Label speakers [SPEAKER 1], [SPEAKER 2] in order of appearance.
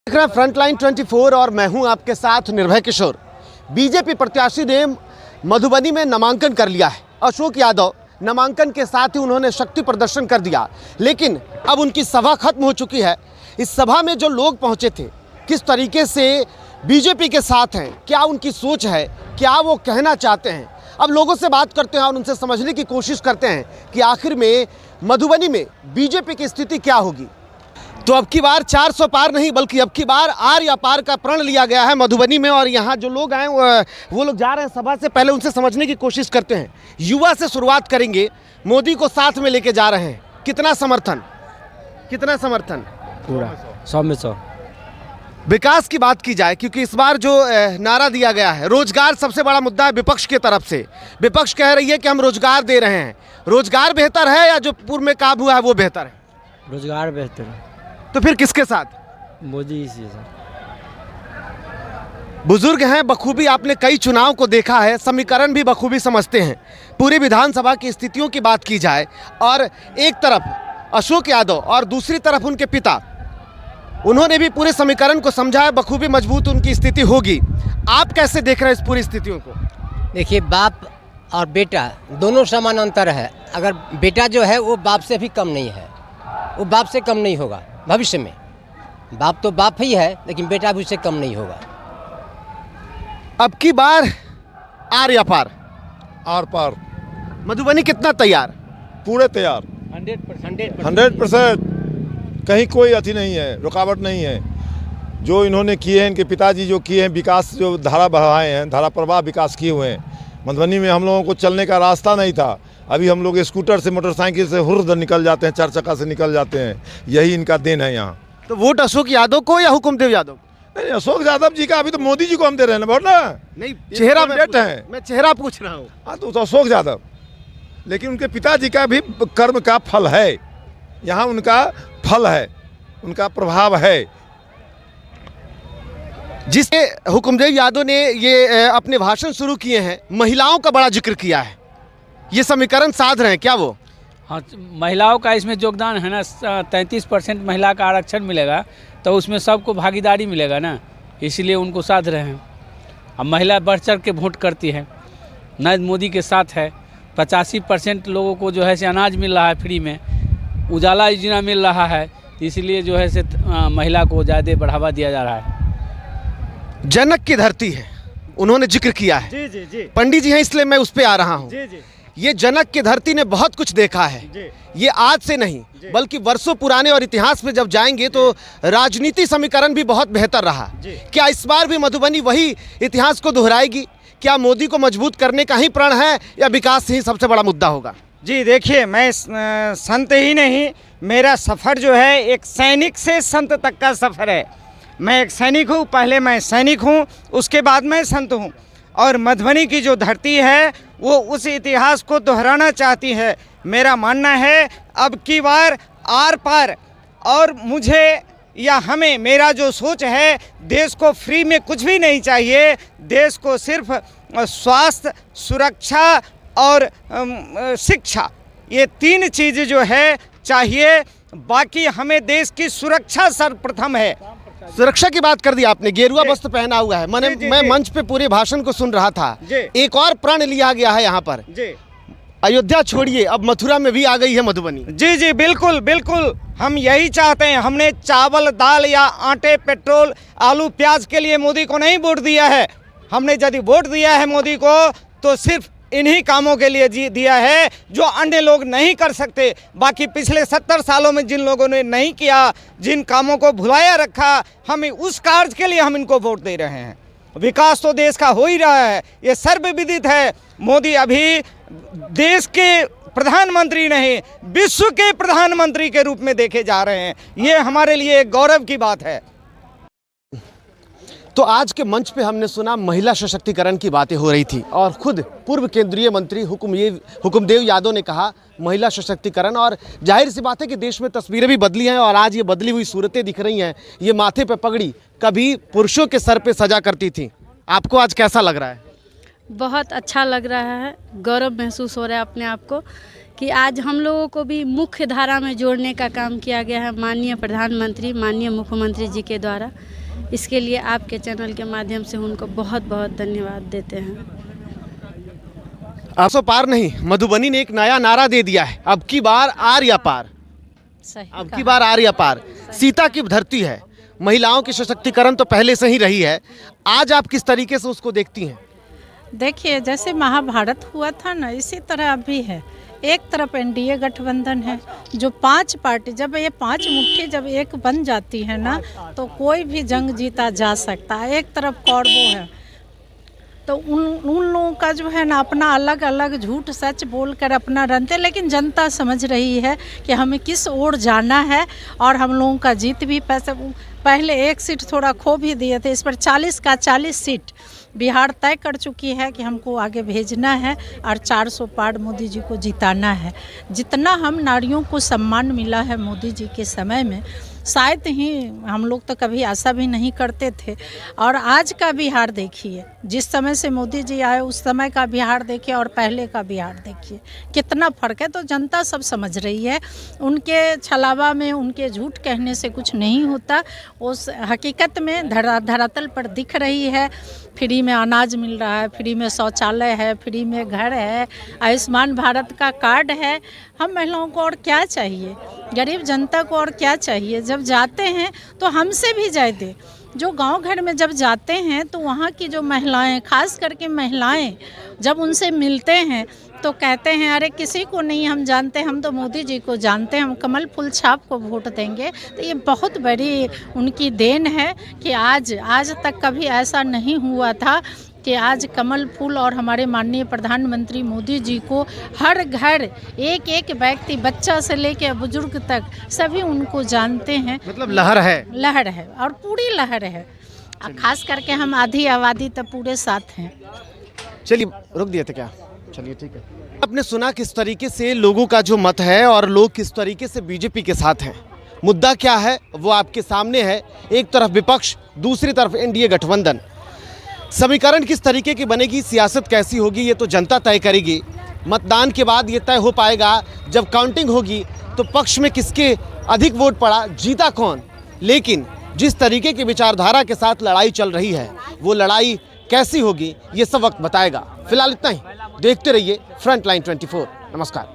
[SPEAKER 1] देख रहे हैं फ्रंटलाइन 24 और मैं हूं आपके साथ निर्भय किशोर। बीजेपी प्रत्याशी ने मधुबनी में नामांकन कर लिया है। अशोक यादव नामांकन के साथ ही उन्होंने शक्ति प्रदर्शन कर दिया, लेकिन अब उनकी सभा खत्म हो चुकी है। इस सभा में जो लोग पहुंचे थे, किस तरीके से बीजेपी के साथ हैं, क्या उनकी सोच है, क्या वो कहना चाहते हैं, अब लोगों से बात करते हैं और उनसे समझने की कोशिश करते हैं कि आखिर में मधुबनी में बीजेपी की स्थिति क्या होगी। तो अब की बार 400 पार नहीं, बल्कि अब की बार आर या पार का प्रण लिया गया है मधुबनी में। और यहाँ जो लोग आए वो लोग जा रहे हैं सभा से पहले, उनसे समझने की कोशिश करते हैं। युवा से शुरुआत करेंगे। मोदी को साथ में लेके जा रहे हैं, कितना समर्थन, कितना समर्थन?
[SPEAKER 2] पूरा 100 में 100।
[SPEAKER 1] विकास की बात की जाए, क्योंकि इस बार जो नारा दिया गया है, रोजगार सबसे बड़ा मुद्दा है विपक्ष की तरफ से। विपक्ष कह रही है कि हम रोजगार दे रहे हैं। रोजगार बेहतर है या जो पूर्व में काम हुआ है वो बेहतर है?
[SPEAKER 2] रोजगार बेहतर है।
[SPEAKER 1] तो फिर किसके साथ?
[SPEAKER 2] मोदी इसी से।
[SPEAKER 1] बुजुर्ग हैं, बखूबी आपने कई चुनाव को देखा है, समीकरण भी बखूबी समझते हैं। पूरी विधानसभा की स्थितियों की बात की जाए और एक तरफ अशोक यादव और दूसरी तरफ उनके पिता, उन्होंने भी पूरे समीकरण को समझा है, बखूबी मजबूत उनकी स्थिति होगी। आप कैसे देख रहे हैं इस पूरी स्थितियों को?
[SPEAKER 3] देखिए, बाप और बेटा दोनों समान अंतर है। अगर बेटा जो है वो बाप से भी कम नहीं है, वो बाप से कम नहीं होगा भविष्य में। बाप तो बाप ही है, लेकिन बेटा भी उससे कम नहीं होगा।
[SPEAKER 1] अब की बार आर या पार?
[SPEAKER 4] आर पार।
[SPEAKER 1] मधुबनी कितना तैयार?
[SPEAKER 4] पूरे तैयार 100%। कहीं कोई अति नहीं है, रुकावट नहीं है। जो इन्होंने किए हैं, इनके पिताजी जो किए हैं, विकास जो धारा बहाए हैं, धारा प्रवाह विकास किए हुए हैं। मधुबनी में हम लोगों को चलने का रास्ता नहीं था, अभी हम लोग स्कूटर से, मोटरसाइकिल से हुर्र निकल जाते हैं, 4 चक्का से निकल जाते हैं। यही इनका देन है यहाँ।
[SPEAKER 1] तो वोट अशोक यादव को या हुकुमदेव यादव?
[SPEAKER 4] नहीं, अशोक यादव जी का अभी तो मोदी जी को हम दे रहे हैं ना वोट ना।
[SPEAKER 1] नहीं, चेहरा
[SPEAKER 4] मैं
[SPEAKER 1] चेहरा पूछ रहा हूँ।
[SPEAKER 4] हाँ, तो अशोक यादव, लेकिन उनके पिताजी का भी कर्म का फल है, यहाँ उनका फल है, उनका प्रभाव है।
[SPEAKER 1] जिससे हुकुमदेव यादव ने ये अपने भाषण शुरू किए हैं, महिलाओं का बड़ा जिक्र किया है, ये समीकरण साध रहे हैं क्या वो?
[SPEAKER 5] हाँ, महिलाओं का इसमें योगदान है ना। 33% महिला का आरक्षण मिलेगा, तो उसमें सबको भागीदारी मिलेगा ना, इसलिए उनको साध रहे हैं। अब महिला बढ़ चढ़ के वोट करती है, नरेंद्र मोदी के साथ है। 85% लोगों को जो है से अनाज मिल रहा है फ्री में, उजाला योजना मिल रहा है, इसलिए जो है से महिला को ज़्यादा बढ़ावा दिया जा रहा है।
[SPEAKER 1] जनक की धरती है, उन्होंने जिक्र किया है।
[SPEAKER 5] जी जी जी।
[SPEAKER 1] पंडित जी हैं, इसलिए मैं उस पर आ रहा हूँ।
[SPEAKER 5] जी जी।
[SPEAKER 1] ये जनक की धरती ने बहुत कुछ देखा है। ये आज से नहीं, बल्कि वर्षों पुराने और इतिहास में जब जाएंगे तो राजनीति समीकरण भी बहुत बेहतर रहा। क्या इस बार भी मधुबनी वही इतिहास को दोहराएगी? क्या मोदी को मजबूत करने का ही प्रण है या विकास ही सबसे बड़ा मुद्दा होगा?
[SPEAKER 6] जी देखिए, मैं संत ही नहीं, मेरा सफ़र जो है एक सैनिक से संत तक का सफ़र है। मैं एक सैनिक हूँ, पहले मैं सैनिक हूँ, उसके बाद मैं संत हूँ। और मधुबनी की जो धरती है वो उस इतिहास को दोहराना चाहती है। मेरा मानना है अब की बार आर पार। और मुझे या हमें, मेरा जो सोच है, देश को फ्री में कुछ भी नहीं चाहिए। देश को सिर्फ स्वास्थ्य, सुरक्षा और शिक्षा, ये 3 चीज़ जो है चाहिए। बाकी हमें देश की सुरक्षा सर्वप्रथम है।
[SPEAKER 1] सुरक्षा की बात कर दी आपने, गेरुआ वस्त्र पहना हुआ है। मैं मंच पे पूरे भाषण को सुन रहा था। एक और प्रण लिया गया है यहाँ पर। अयोध्या छोड़िए, अब मथुरा में भी आ गई है मधुबनी।
[SPEAKER 6] जी जी, बिल्कुल बिल्कुल, हम यही चाहते हैं। हमने चावल, दाल या आटे, पेट्रोल, आलू, प्याज के लिए मोदी को नहीं वोट दिया है। हमने यदि वोट दिया है मोदी को तो सिर्फ इन्हीं कामों के लिए दिया है जो अन्य लोग नहीं कर सकते। बाकी पिछले 70 सालों में जिन लोगों ने नहीं किया, जिन कामों को भुलाया रखा, हम उस कार्य के लिए हम इनको वोट दे रहे हैं। विकास तो देश का हो ही रहा है, ये सर्वविदित है। मोदी अभी देश के प्रधानमंत्री नहीं, विश्व के प्रधानमंत्री के रूप में देखे जा रहे हैं। ये हमारे लिए एक गौरव की बात है।
[SPEAKER 1] तो आज के मंच पे हमने सुना महिला सशक्तिकरण की बातें हो रही थी और खुद पूर्व केंद्रीय मंत्री हुकुमदेव यादव ने कहा महिला सशक्तिकरण। और जाहिर सी बात है कि देश में तस्वीरें भी बदली हैं और आज ये बदली हुई सूरतें दिख रही हैं। ये माथे पे पगड़ी कभी पुरुषों के सर पे सजा करती थी, आपको आज कैसा लग रहा है?
[SPEAKER 7] बहुत अच्छा लग रहा है, गौरव महसूस हो रहा है अपने आप को कि आज हम लोगों को भी मुख्य धारा में जोड़ने का काम किया गया है माननीय प्रधानमंत्री, माननीय मुख्यमंत्री जी के द्वारा। इसके लिए आपके चैनल के माध्यम से उनको बहुत बहुत धन्यवाद देते हैं।
[SPEAKER 1] 800 पार नहीं, मधुबनी ने एक नया नारा दे दिया है, अब की बार आर्या पार।
[SPEAKER 7] सही
[SPEAKER 1] अब की बार आर्या पार। सीता की धरती है, महिलाओं की सशक्तिकरण तो पहले से ही रही है, आज आप किस तरीके से उसको देखती हैं?
[SPEAKER 8] देखिए, जैसे महाभारत हुआ था ना, इसी तरह अभी है। एक तरफ एनडीए गठबंधन है, जो 5 पार्टी, जब ये 5 मुट्ठी जब एक बन जाती है ना, तो कोई भी जंग जीता जा सकता है। एक तरफ कौरवों है, तो उन लोगों का जो है ना अपना अलग अलग झूठ सच बोलकर अपना रनते, लेकिन जनता समझ रही है कि हमें किस ओर जाना है। और हम लोगों का जीत भी पहले 1 सीट थोड़ा खो भी दिए थे, इस पर 40 का 40 सीट बिहार तय कर चुकी है कि हमको आगे भेजना है और 400 पार मोदी जी को जिताना है। जितना हम नारियों को सम्मान मिला है मोदी जी के समय में, शायद ही हम लोग तो कभी आशा भी नहीं करते थे। और आज का बिहार देखिए, जिस समय से मोदी जी आए उस समय का बिहार देखिए और पहले का बिहार देखिए, कितना फ़र्क है। तो जनता सब समझ रही है, उनके छलावा में, उनके झूठ कहने से कुछ नहीं होता। उस हकीकत में धरातल पर दिख रही है। फ्री में अनाज मिल रहा है, फ्री में शौचालय है, फ्री में घर है, आयुष्मान भारत का कार्ड है। हम महिलाओं को और क्या चाहिए, गरीब जनता को और क्या चाहिए। जब जाते हैं तो हमसे भी ज़्यादा जो गांव घर में जब जाते हैं तो वहाँ की जो महिलाएं, खास करके महिलाएं, जब उनसे मिलते हैं तो कहते हैं अरे किसी को नहीं हम जानते, हम तो मोदी जी को जानते हैं, हम कमल फूल छाप को वोट देंगे। तो ये बहुत बड़ी उनकी देन है कि आज तक कभी ऐसा नहीं हुआ था कि आज कमल फूल और हमारे माननीय प्रधानमंत्री मोदी जी को हर घर एक एक व्यक्ति, बच्चा से लेकर बुजुर्ग तक, सभी उनको जानते हैं।
[SPEAKER 1] मतलब लहर है
[SPEAKER 7] और पूरी लहर है। खास करके हम आधी आबादी तो पूरे साथ हैं।
[SPEAKER 1] चलिए, रुक दिए थे क्या? चलिए ठीक है। आपने सुना किस तरीके से लोगों का जो मत है और लोग किस तरीके से बीजेपी के साथ हैं। मुद्दा क्या है वो आपके सामने है। एक तरफ विपक्ष, दूसरी तरफ एनडीए गठबंधन। समीकरण किस तरीके की बनेगी, सियासत कैसी होगी, ये तो जनता तय करेगी। मतदान के बाद ये तय हो पाएगा, जब काउंटिंग होगी तो पक्ष में किसके अधिक वोट पड़ा, जीता कौन। लेकिन जिस तरीके की विचारधारा के साथ लड़ाई चल रही है, वो लड़ाई कैसी होगी ये सब वक्त बताएगा। फिलहाल इतना ही। देखते रहिए फ्रंटलाइन 24। नमस्कार।